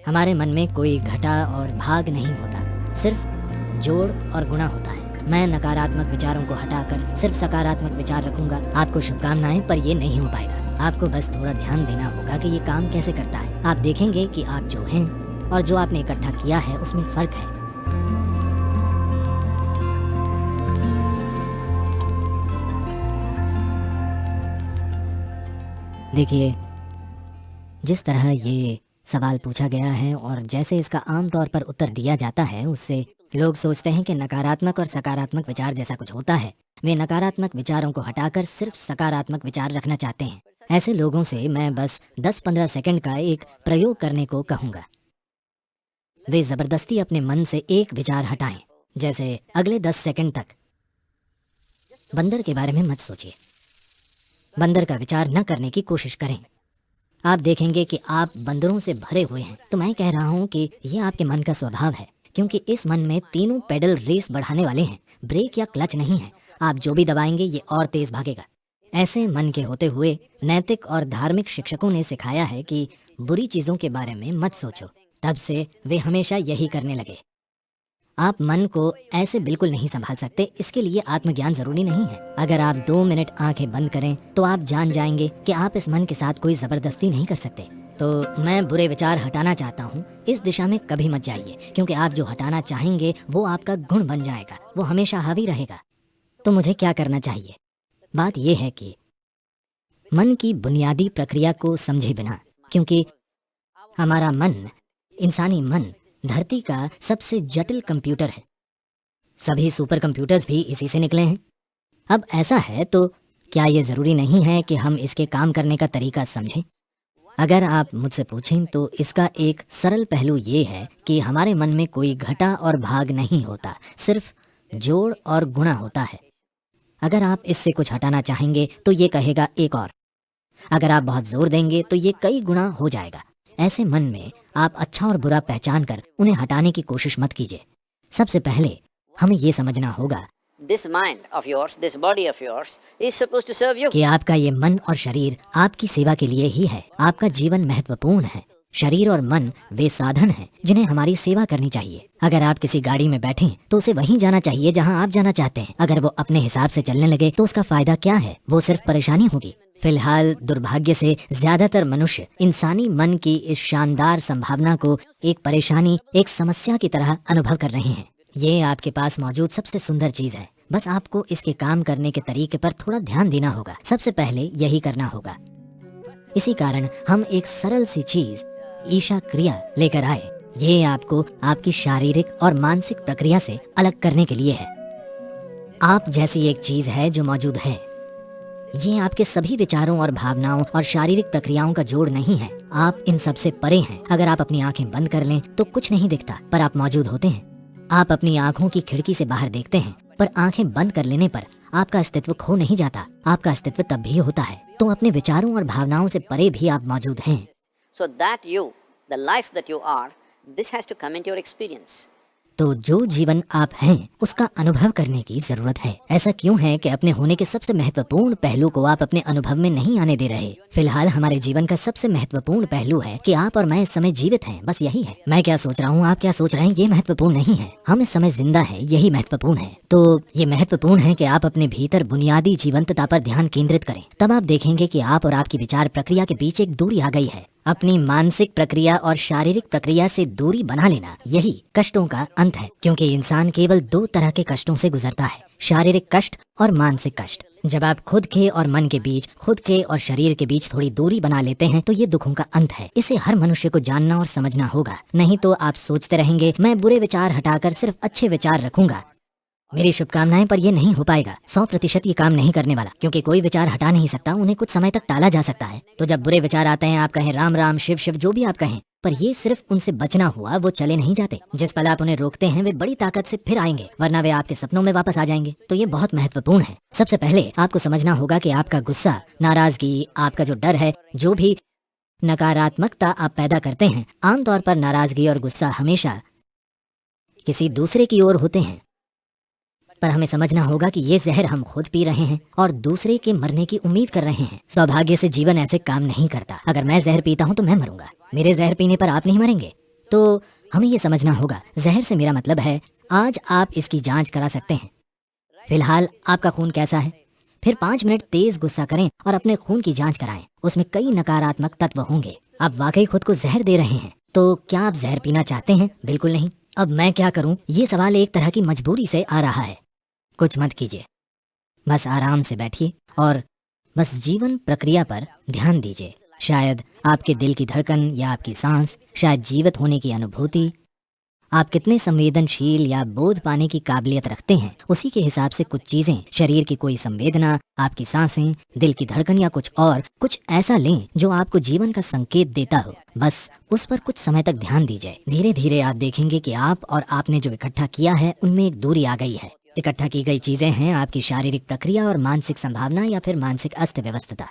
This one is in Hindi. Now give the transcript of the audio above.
हमारे मन में कोई घटा और भाग नहीं होता, सिर्फ जोड़ और गुणा होता है। मैं नकारात्मक विचारों को हटाकर सिर्फ सकारात्मक विचार रखूंगा। आपको शुभकामनाएं, पर ये नहीं हो पाएगा। आपको बस थोड़ा ध्यान देना होगा कि ये काम कैसे करता है। आप देखेंगे कि आप जो हैं और जो आपने इकट्ठा किया है उसमें फर्क है। देखिए, जिस तरह ये सवाल पूछा गया है और जैसे इसका आमतौर पर उत्तर दिया जाता है, उससे लोग सोचते हैं कि नकारात्मक और सकारात्मक विचार जैसा कुछ होता है। वे नकारात्मक विचारों को हटाकर सिर्फ सकारात्मक विचार रखना चाहते हैं। ऐसे लोगों से मैं बस 10-15 सेकंड का एक प्रयोग करने को कहूँगा। वे ज़बरदस्ती अपने मन से एक विचार हटाएं, जैसे अगले 10 सेकंड तक बंदर के बारे में मत सोचिए। बंदर का विचार न करने की कोशिश करें। आप देखेंगे कि आप बंदरों से भरे हुए हैं। तो मैं कह रहा हूं कि यह आपके मन का स्वभाव है, क्योंकि इस मन में तीनों पेडल रेस बढ़ाने वाले हैं। ब्रेक या क्लच नहीं है। आप जो भी दबाएंगे ये और तेज भागेगा। ऐसे मन के होते हुए नैतिक और धार्मिक शिक्षकों ने सिखाया है कि बुरी चीजों के बारे में मत सोचो। तब से वे हमेशा यही करने लगे। आप मन को ऐसे बिल्कुल नहीं संभाल सकते। इसके लिए आत्मज्ञान जरूरी नहीं है। अगर आप 2 मिनट आंखें बंद करें तो आप जान जाएंगे कि आप इस मन के साथ कोई जबरदस्ती नहीं कर सकते। तो मैं बुरे विचार हटाना चाहता हूँ, इस दिशा में कभी मत जाइए, क्योंकि आप जो हटाना चाहेंगे वो आपका गुण बन जाएगा। वो हमेशा हावी रहेगा। तो मुझे क्या करना चाहिए? बात यह है कि मन की बुनियादी प्रक्रिया को समझे बिना, क्योंकि हमारा मन, इंसानी मन, धरती का सबसे जटिल कंप्यूटर है। सभी सुपर कंप्यूटर्स भी इसी से निकले हैं। अब ऐसा है तो क्या ये जरूरी नहीं है कि हम इसके काम करने का तरीका समझें? अगर आप मुझसे पूछें तो इसका एक सरल पहलू ये है कि हमारे मन में कोई घटा और भाग नहीं होता, सिर्फ जोड़ और गुणा होता है। अगर आप इससे कुछ हटाना चाहेंगे तो ये कहेगा एक और। अगर आप बहुत जोर देंगे तो ये कई गुना हो जाएगा। ऐसे मन में आप अच्छा और बुरा पहचान कर उन्हें हटाने की कोशिश मत कीजिए। सबसे पहले हमें ये समझना होगा This mind of yours, this body of yours is supposed to serve you. कि आपका ये मन और शरीर आपकी सेवा के लिए ही है। आपका जीवन महत्वपूर्ण है। शरीर और मन वे साधन हैं जिन्हें हमारी सेवा करनी चाहिए। अगर आप किसी गाड़ी में बैठें तो उसे वहीं जाना चाहिए जहां आप जाना चाहते हैं। अगर वो अपने हिसाब से चलने लगे तो उसका फायदा क्या है? वो सिर्फ परेशानी होगी। फिलहाल दुर्भाग्य से ज्यादातर मनुष्य इंसानी मन की इस शानदार संभावना को एक परेशानी, एक समस्या की तरह अनुभव कर रहे हैं। ये आपके पास मौजूद सबसे सुंदर चीज है। बस आपको इसके काम करने के तरीके पर थोड़ा ध्यान देना होगा। सबसे पहले यही करना होगा। इसी कारण हम एक सरल सी चीज, ईशा क्रिया लेकर आए। ये आपको आपकी शारीरिक और मानसिक प्रक्रिया से अलग करने के लिए है। आप जैसी एक चीज है जो मौजूद है। ये आपके सभी विचारों और भावनाओं और शारीरिक प्रक्रियाओं का जोड़ नहीं है। आप इन सब से परे हैं। अगर आप अपनी आंखें बंद कर लें तो कुछ नहीं दिखता, पर आप मौजूद होते हैं। आप अपनी आंखों की खिड़की से बाहर देखते हैं, पर आंखें बंद कर लेने पर आपका अस्तित्व खो नहीं जाता। आपका अस्तित्व तब भी होता है। तो अपने विचारों और भावनाओं से परे भी आप मौजूद हैं। So that you, the life that you are, this has to come into your experience. तो जो जीवन आप हैं उसका अनुभव करने की जरूरत है। ऐसा क्यों है कि अपने होने के सबसे महत्वपूर्ण पहलू को आप अपने अनुभव में नहीं आने दे रहे? फिलहाल हमारे जीवन का सबसे महत्वपूर्ण पहलू है कि आप और मैं इस समय जीवित हैं। बस यही है। मैं क्या सोच रहा हूँ, आप क्या सोच रहे हैं, ये महत्वपूर्ण नहीं है। हम इस समय जिंदा हैं, यही महत्वपूर्ण है। तो ये महत्वपूर्ण है कि आप अपने भीतर बुनियादी जीवंतता पर ध्यान केंद्रित करें। तब आप देखेंगे कि आप और आपकी विचार प्रक्रिया के बीच एक दूरी आ गई है। अपनी मानसिक प्रक्रिया और शारीरिक प्रक्रिया से दूरी बना लेना, यही कष्टों का अंत है। क्योंकि इंसान केवल 2 तरह के कष्टों से गुजरता है, शारीरिक कष्ट और मानसिक कष्ट। जब आप खुद के और मन के बीच, खुद के और शरीर के बीच थोड़ी दूरी बना लेते हैं तो ये दुखों का अंत है। इसे हर मनुष्य को जानना और समझना होगा। नहीं तो आप सोचते रहेंगे, मैं बुरे विचार हटाकर सिर्फ अच्छे विचार रखूंगा। मेरी शुभकामनाएं, पर ये नहीं हो पाएगा। 100% ये काम नहीं करने वाला, क्योंकि कोई विचार हटा नहीं सकता। उन्हें कुछ समय तक टाला जा सकता है। तो जब बुरे विचार आते हैं, आप कहें राम राम, शिव शिव, जो भी आप कहें, पर ये सिर्फ उनसे बचना हुआ। वो चले नहीं जाते। जिस पल आप उन्हें रोकते हैं वे बड़ी ताकत से फिर आएंगे, वरना वे आपके सपनों में वापस आ जाएंगे। तो ये बहुत महत्वपूर्ण है। सबसे पहले आपको समझना होगा कि आपका गुस्सा, नाराजगी, आपका जो डर है, जो भी नकारात्मकता आप पैदा करते हैं, आमतौर पर नाराजगी और गुस्सा हमेशा किसी दूसरे की ओर होते हैं। पर हमें समझना होगा कि ये जहर हम खुद पी रहे हैं और दूसरे के मरने की उम्मीद कर रहे हैं। सौभाग्य से जीवन ऐसे काम नहीं करता। अगर मैं जहर पीता हूँ तो मैं मरूंगा। मेरे जहर पीने पर आप नहीं मरेंगे। तो हमें ये समझना होगा, जहर से मेरा मतलब है आज आप इसकी जांच करा सकते हैं। फिलहाल आपका खून कैसा है? फिर 5 मिनट तेज गुस्सा करें और अपने खून की जांच कराएं। उसमें कई नकारात्मक तत्व होंगे। आप वाकई खुद को जहर दे रहे हैं। तो क्या आप जहर पीना चाहते हैं? बिल्कुल नहीं। अब मैं क्या करूं? ये सवाल एक तरह की मजबूरी से आ रहा है। कुछ मत कीजिए, बस आराम से बैठिए और बस जीवन प्रक्रिया पर ध्यान दीजिए। शायद आपके दिल की धड़कन या आपकी सांस, शायद जीवित होने की अनुभूति, आप कितने संवेदनशील या बोध पाने की काबिलियत रखते हैं, उसी के हिसाब से कुछ चीजें, शरीर की कोई संवेदना, आपकी सांसें, दिल की धड़कन या कुछ और, कुछ ऐसा लें जो आपको जीवन का संकेत देता हो। बस उस पर कुछ समय तक ध्यान दीजिए। धीरे धीरे आप देखेंगे कि आप और आपने जो इकट्ठा किया है उनमें एक दूरी आ गई है। इकट्ठा की गई चीजें हैं आपकी शारीरिक प्रक्रिया और मानसिक संभावना या फिर मानसिक अस्त व्यवस्था।